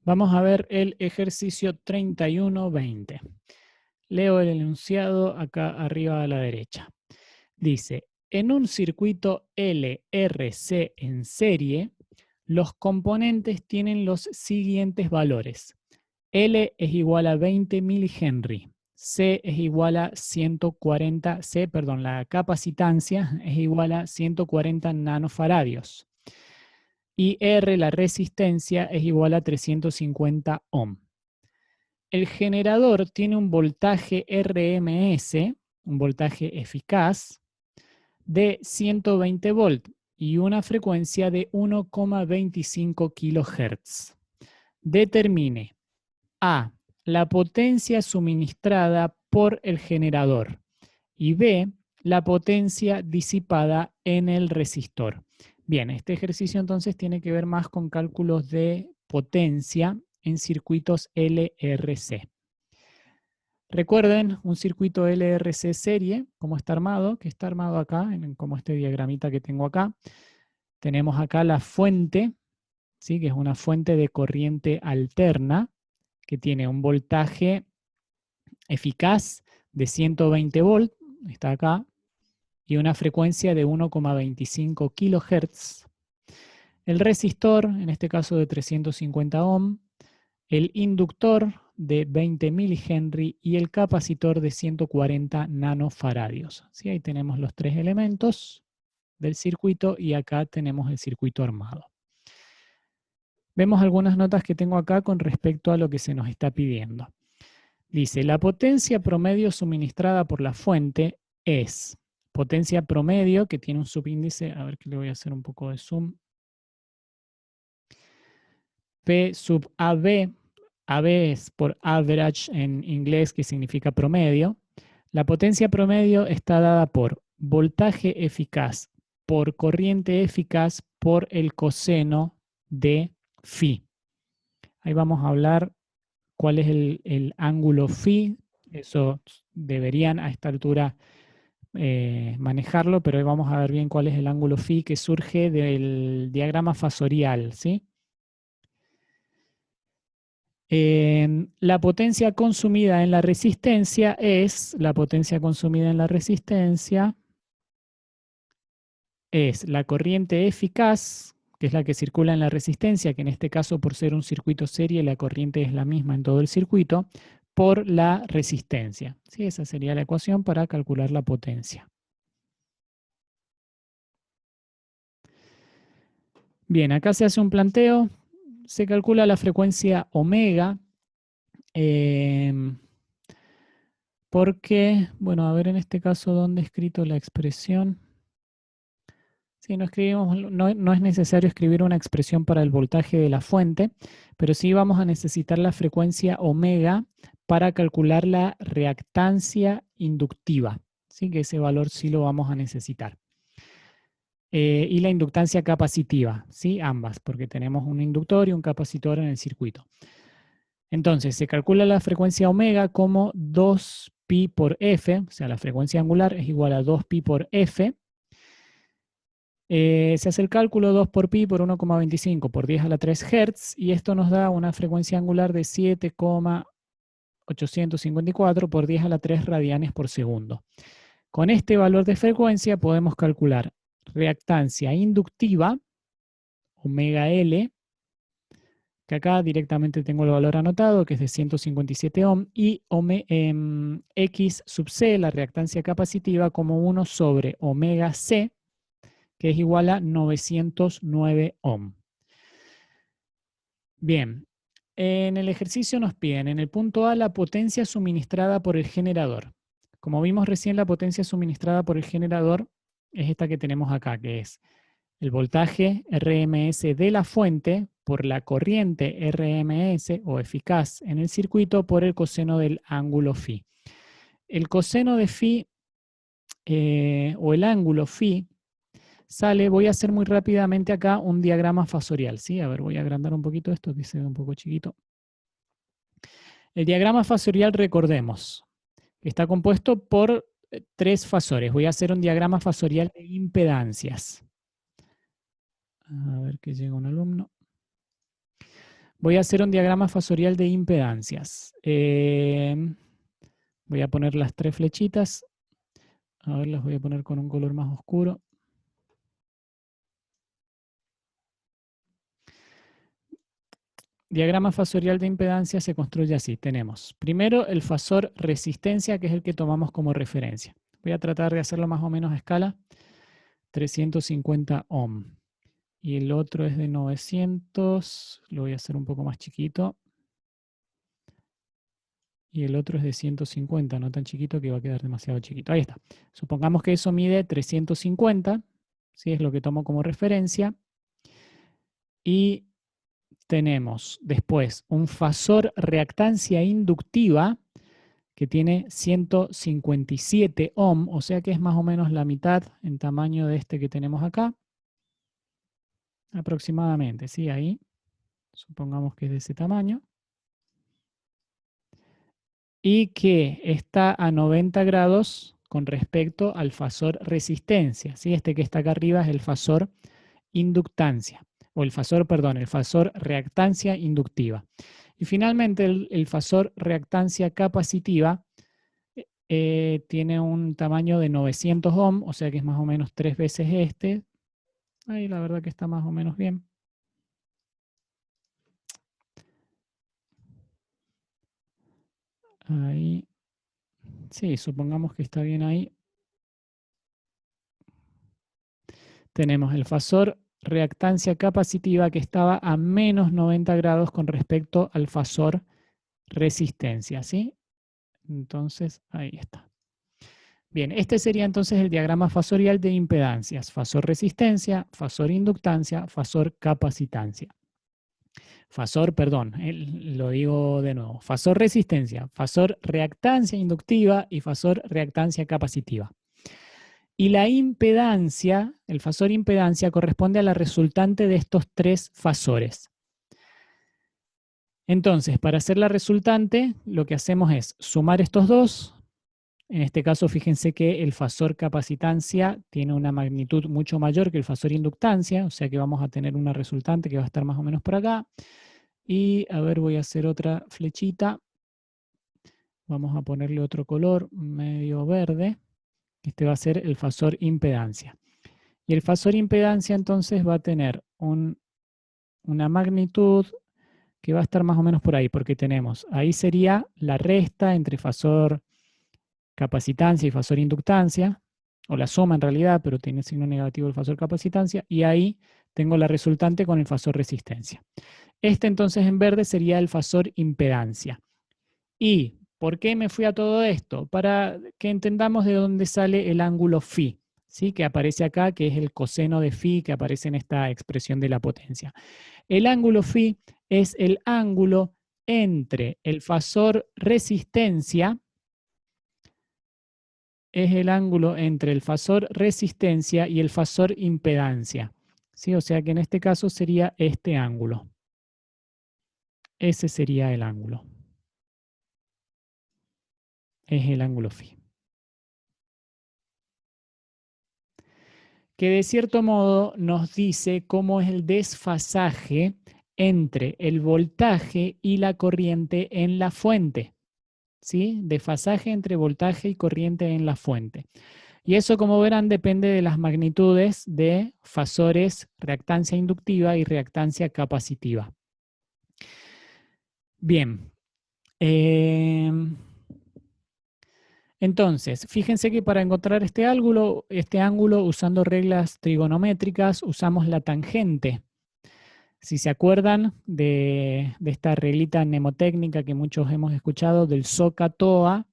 Vamos a ver el ejercicio 31-20. Leo el enunciado acá arriba a la derecha. Dice, en un circuito LRC en serie, los componentes tienen los siguientes valores. L es igual a 20 milihenry. C es igual a 140, la capacitancia es igual a 140 nanofaradios. Y R, la resistencia, es igual a 350 ohm. El generador tiene un voltaje RMS, un voltaje eficaz, de 120 volt y una frecuencia de 1,25 kHz. Determine A, la potencia suministrada por el generador y B, la potencia disipada en el resistor. Bien, este ejercicio entonces tiene que ver más con cálculos de potencia en circuitos LRC. Recuerden, un circuito LRC serie, ¿cómo está armado? Que está armado acá, como este diagramita que tengo acá. Tenemos acá la fuente, ¿sí? Que es una fuente de corriente alterna, que tiene un voltaje eficaz de 120 volt, está acá, y una frecuencia de 1,25 kHz. El resistor, en este caso de 350 ohm, el inductor de 20 milihenry y el capacitor de 140 nanofaradios. ¿Sí? Ahí tenemos los tres elementos del circuito y acá tenemos el circuito armado. Vemos algunas notas que tengo acá con respecto a lo que se nos está pidiendo. Dice, la potencia promedio suministrada por la fuente es potencia promedio, que tiene un subíndice, a ver que le voy a hacer un poco de zoom, P sub AB, AB es por average en inglés, que significa promedio. La potencia promedio está dada por voltaje eficaz por corriente eficaz por el coseno de phi. Ahí vamos a hablar cuál es el ángulo phi. Eso deberían a esta altura manejarlo, pero hoy vamos a ver bien cuál es el ángulo phi que surge del diagrama fasorial, ¿sí? La potencia consumida en la resistencia es, la corriente eficaz, que es la que circula en la resistencia, que en este caso por ser un circuito serie la corriente es la misma en todo el circuito, por la resistencia. ¿Sí? Esa sería la ecuación para calcular la potencia. Bien, acá se hace un planteo, se calcula la frecuencia omega, porque, bueno, a ver en este caso dónde he escrito la expresión. Sí, no es necesario escribir una expresión para el voltaje de la fuente, pero sí vamos a necesitar la frecuencia omega para calcular la reactancia inductiva, ¿sí? Que ese valor sí lo vamos a necesitar. Y la inductancia capacitiva, ¿sí? Ambas, porque tenemos un inductor y un capacitor en el circuito. Entonces, se calcula la frecuencia omega como 2pi por f, o sea, la frecuencia angular es igual a 2pi por f. Se hace el cálculo 2 por pi por 1,25 por 10 a la 3 Hz y esto nos da una frecuencia angular de 7,854 por 10 a la 3 radianes por segundo. Con este valor de frecuencia podemos calcular reactancia inductiva, omega L, que acá directamente tengo el valor anotado, que es de 157 ohm, y X sub C, la reactancia capacitiva, como 1 sobre omega C, que es igual a 909 ohm. Bien, en el ejercicio nos piden en el punto A la potencia suministrada por el generador. Como vimos recién, la potencia suministrada por el generador es esta que tenemos acá, que es el voltaje RMS de la fuente por la corriente RMS o eficaz en el circuito por el coseno del ángulo phi. El coseno de phi o el ángulo phi sale, voy a hacer muy rápidamente acá un diagrama fasorial, ¿sí? A ver, voy a agrandar un poquito esto que se ve un poco chiquito. El diagrama fasorial, recordemos, que está compuesto por tres fasores. Voy a hacer un diagrama fasorial de impedancias. A ver que llega un alumno. Voy a hacer un diagrama fasorial de impedancias. Voy a poner las 3 flechitas. A ver, las voy a poner con un color más oscuro. Diagrama fasorial de impedancia se construye así. Tenemos primero el fasor resistencia, que es el que tomamos como referencia. Voy a tratar de hacerlo más o menos a escala. 350 ohm. Y el otro es de 900. Lo voy a hacer un poco más chiquito. Y el otro es de 150, no tan chiquito que va a quedar demasiado chiquito. Ahí está. Supongamos que eso mide 350. ¿Sí? Es lo que tomo como referencia. Y tenemos después un fasor reactancia inductiva que tiene 157 ohm, o sea que es más o menos la mitad en tamaño de este que tenemos acá. Aproximadamente, ¿sí? Ahí. Supongamos que es de ese tamaño. Y que está a 90 grados con respecto al fasor resistencia, ¿sí? Este que está acá arriba es el fasor inductancia, o el fasor, perdón, el fasor reactancia inductiva. Y finalmente el fasor reactancia capacitiva tiene un tamaño de 900 ohm, o sea que es más o menos 3 veces este. Ahí la verdad que está más o menos bien. Ahí. Sí, supongamos que está bien ahí. Tenemos el fasor reactancia capacitiva que estaba a menos 90 grados con respecto al fasor resistencia, ¿sí? Entonces, ahí está. Bien, este sería entonces el diagrama fasorial de impedancias. Fasor resistencia, fasor inductancia, fasor capacitancia. Fasor, perdón, lo digo de nuevo. Fasor resistencia, fasor reactancia inductiva y fasor reactancia capacitiva. Y la impedancia, el fasor impedancia, corresponde a la resultante de estos 3 fasores. Entonces, para hacer la resultante, lo que hacemos es sumar estos dos. En este caso, fíjense que el fasor capacitancia tiene una magnitud mucho mayor que el fasor inductancia, o sea que vamos a tener una resultante que va a estar más o menos por acá. Y, a ver, voy a hacer otra flechita. Vamos a ponerle otro color, medio verde. Este va a ser el fasor impedancia. Y el fasor impedancia entonces va a tener una magnitud que va a estar más o menos por ahí, porque tenemos, ahí sería la resta entre fasor capacitancia y fasor inductancia, o la suma en realidad, pero tiene signo negativo el fasor capacitancia, y ahí tengo la resultante con el fasor resistencia. Este entonces en verde sería el fasor impedancia. ¿Y por qué me fui a todo esto? Para que entendamos de dónde sale el ángulo phi, ¿sí? Que aparece acá, que es el coseno de phi que aparece en esta expresión de la potencia. El ángulo phi es el ángulo entre el fasor resistencia, es el ángulo entre el fasor resistencia y el fasor impedancia. ¿Sí? O sea que en este caso sería este ángulo. Ese sería el ángulo. Es el ángulo phi. Que de cierto modo nos dice cómo es el desfasaje entre el voltaje y la corriente en la fuente. ¿Sí? Desfasaje entre voltaje y corriente en la fuente. Y eso, como verán, depende de las magnitudes de fasores reactancia inductiva y reactancia capacitiva. Bien. Entonces, fíjense que para encontrar este ángulo usando reglas trigonométricas, usamos la tangente. Si se acuerdan de esta reglita mnemotécnica que muchos hemos escuchado del SOHCAHTOA,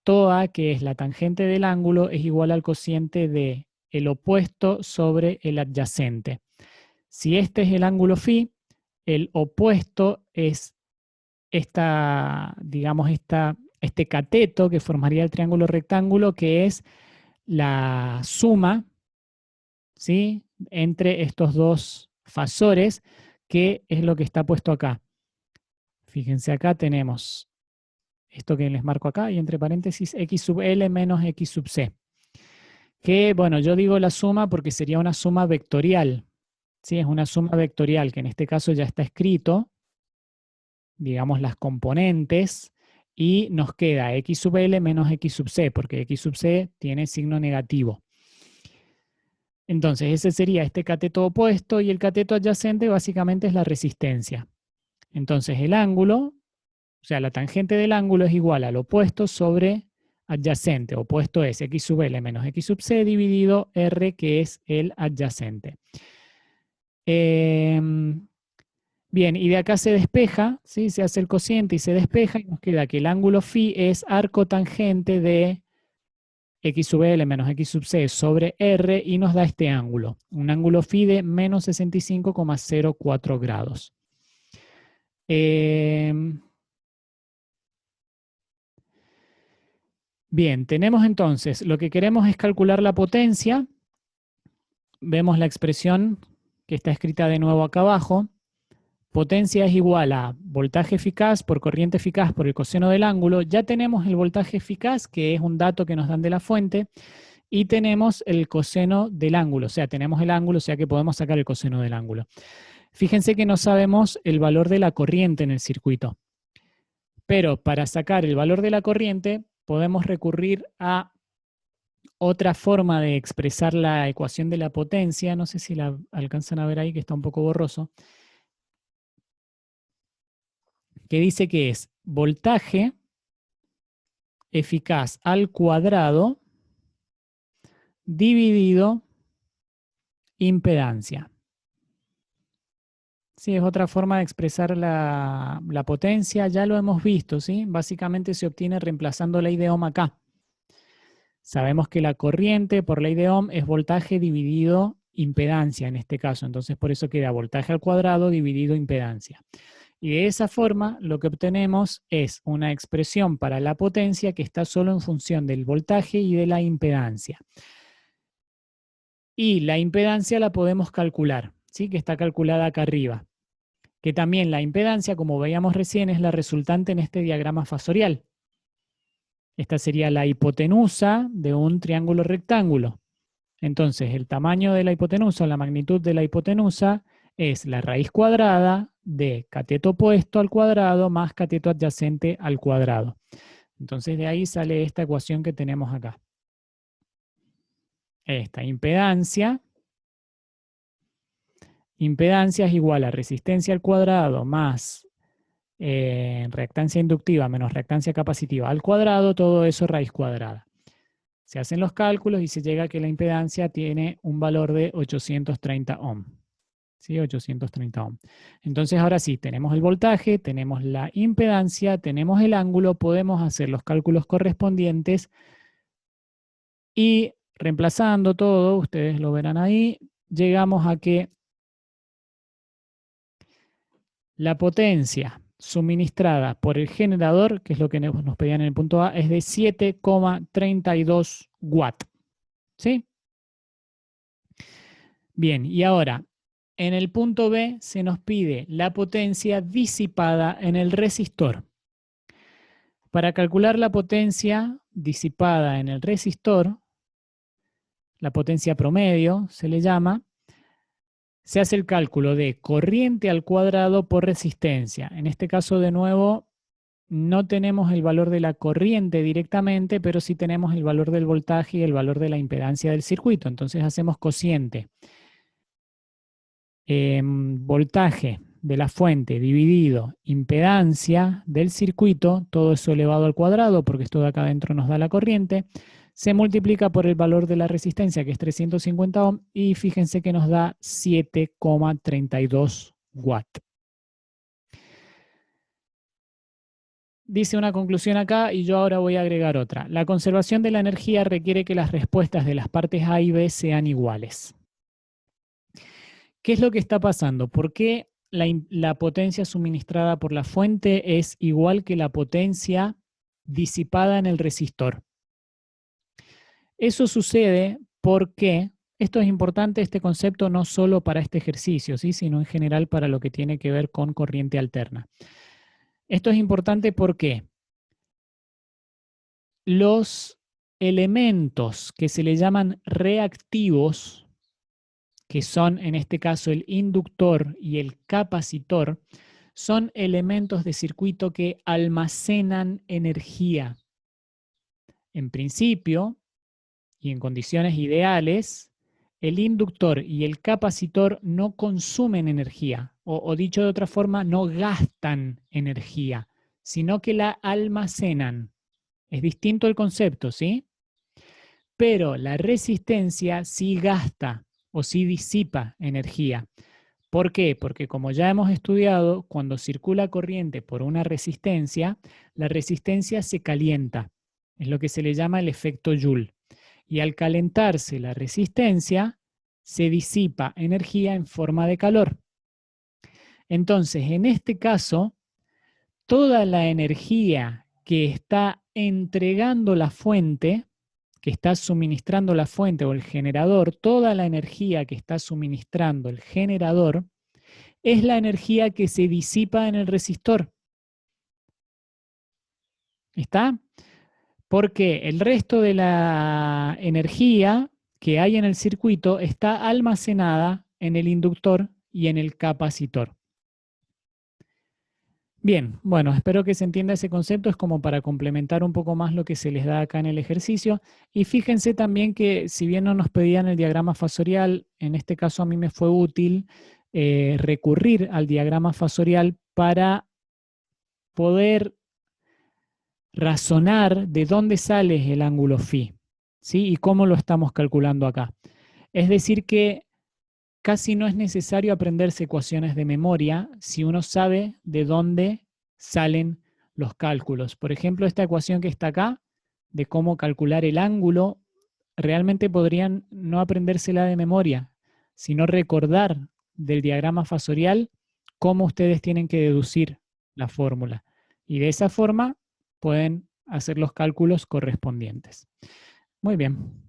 TOA, que es la tangente del ángulo, es igual al cociente de el opuesto sobre el adyacente. Si este es el ángulo phi, el opuesto es este cateto que formaría el triángulo rectángulo, que es la suma, ¿sí?, entre estos dos fasores, que es lo que está puesto acá. Fíjense, acá tenemos esto que les marco acá, y entre paréntesis x sub L menos x sub C. Que, bueno, yo digo la suma porque sería una suma vectorial. Sí, es una suma vectorial, que en este caso ya está escrito. digamos, las componentes, y nos queda x sub L menos x sub C, porque x sub C tiene signo negativo. Entonces, ese sería este cateto opuesto, y el cateto adyacente básicamente es la resistencia. Entonces, el ángulo, o sea, la tangente del ángulo es igual al opuesto sobre adyacente. Opuesto es x sub L menos x sub C dividido R, que es el adyacente. Bien, y de acá se despeja, ¿sí? Se hace el cociente y se despeja, y nos queda que el ángulo φ es arco tangente de x sub L menos x sub C sobre R, y nos da este ángulo, un ángulo φ de menos 65,04 grados. Bien, tenemos entonces, lo que queremos es calcular la potencia. Vemos la expresión que está escrita de nuevo acá abajo. Potencia es igual a voltaje eficaz por corriente eficaz por el coseno del ángulo. Ya tenemos el voltaje eficaz, que es un dato que nos dan de la fuente, y tenemos el coseno del ángulo, o sea, tenemos el ángulo, o sea que podemos sacar el coseno del ángulo. Fíjense que no sabemos el valor de la corriente en el circuito, pero para sacar el valor de la corriente podemos recurrir a otra forma de expresar la ecuación de la potencia. No sé si la alcanzan a ver ahí, que está un poco borroso, que dice que es voltaje eficaz al cuadrado dividido impedancia. Sí, es otra forma de expresar la potencia, ya lo hemos visto, ¿sí? Básicamente se obtiene reemplazando ley de Ohm acá. Sabemos que la corriente por ley de Ohm es voltaje dividido impedancia en este caso, entonces por eso queda voltaje al cuadrado dividido impedancia. Y de esa forma lo que obtenemos es una expresión para la potencia que está solo en función del voltaje y de la impedancia. Y la impedancia la podemos calcular, ¿sí? Que está calculada acá arriba. Que también la impedancia, como veíamos recién, es la resultante en este diagrama fasorial. Esta sería la hipotenusa de un triángulo rectángulo. Entonces, el tamaño de la hipotenusa, la magnitud de la hipotenusa, es la raíz cuadrada de cateto opuesto al cuadrado más cateto adyacente al cuadrado. Entonces, de ahí sale esta ecuación que tenemos acá. Esta impedancia es igual a resistencia al cuadrado más reactancia inductiva menos reactancia capacitiva al cuadrado, todo eso raíz cuadrada. Se hacen los cálculos y se llega a que la impedancia tiene un valor de 830 ohm. ¿Sí? 830 ohm. Entonces ahora sí, tenemos el voltaje, tenemos la impedancia, tenemos el ángulo, podemos hacer los cálculos correspondientes y reemplazando todo, ustedes lo verán ahí, llegamos a que la potencia suministrada por el generador, que es lo que nos pedían en el punto A, es de 7,32 watts. ¿Sí? Bien, y ahora, en el punto B se nos pide la potencia disipada en el resistor. Para calcular la potencia disipada en el resistor, la potencia promedio se le llama, se hace el cálculo de corriente al cuadrado por resistencia. En este caso, de nuevo, no tenemos el valor de la corriente directamente, pero sí tenemos el valor del voltaje y el valor de la impedancia del circuito. Entonces hacemos cociente. Voltaje de la fuente dividido impedancia del circuito, todo eso elevado al cuadrado, porque esto de acá adentro nos da la corriente, se multiplica por el valor de la resistencia, que es 350 ohm, y fíjense que nos da 7,32 watts. Dice una conclusión acá y yo ahora voy a agregar otra. La conservación de la energía requiere que las respuestas de las partes A y B sean iguales. ¿Qué es lo que está pasando? ¿Por qué la potencia suministrada por la fuente es igual que la potencia disipada en el resistor? Eso sucede porque, esto es importante, este concepto no solo para este ejercicio, ¿sí? Sino en general para lo que tiene que ver con corriente alterna. Esto es importante porque los elementos que se le llaman reactivos, que son en este caso el inductor y el capacitor, son elementos de circuito que almacenan energía. En principio, y en condiciones ideales, el inductor y el capacitor no consumen energía, o dicho de otra forma, no gastan energía, sino que la almacenan. Es distinto el concepto, ¿sí? Pero la resistencia sí gasta o sí disipa energía. ¿Por qué? Porque como ya hemos estudiado, cuando circula corriente por una resistencia, la resistencia se calienta. Es lo que se le llama el efecto Joule. Y al calentarse la resistencia, se disipa energía en forma de calor. Entonces, en este caso, toda la energía que está entregando la fuente, que está suministrando la fuente o el generador, toda la energía que está suministrando el generador, es la energía que se disipa en el resistor. ¿Está? Porque el resto de la energía que hay en el circuito está almacenada en el inductor y en el capacitor. Bien, bueno, espero que se entienda ese concepto, es como para complementar un poco más lo que se les da acá en el ejercicio. Y fíjense también que si bien no nos pedían el diagrama fasorial, en este caso a mí me fue útil recurrir al diagrama fasorial para poder razonar de dónde sale el ángulo phi, ¿sí? Y cómo lo estamos calculando acá. Es decir que casi no es necesario aprenderse ecuaciones de memoria si uno sabe de dónde salen los cálculos. Por ejemplo, esta ecuación que está acá, de cómo calcular el ángulo, realmente podrían no aprendérsela de memoria, sino recordar del diagrama fasorial cómo ustedes tienen que deducir la fórmula. Y de esa forma pueden hacer los cálculos correspondientes. Muy bien.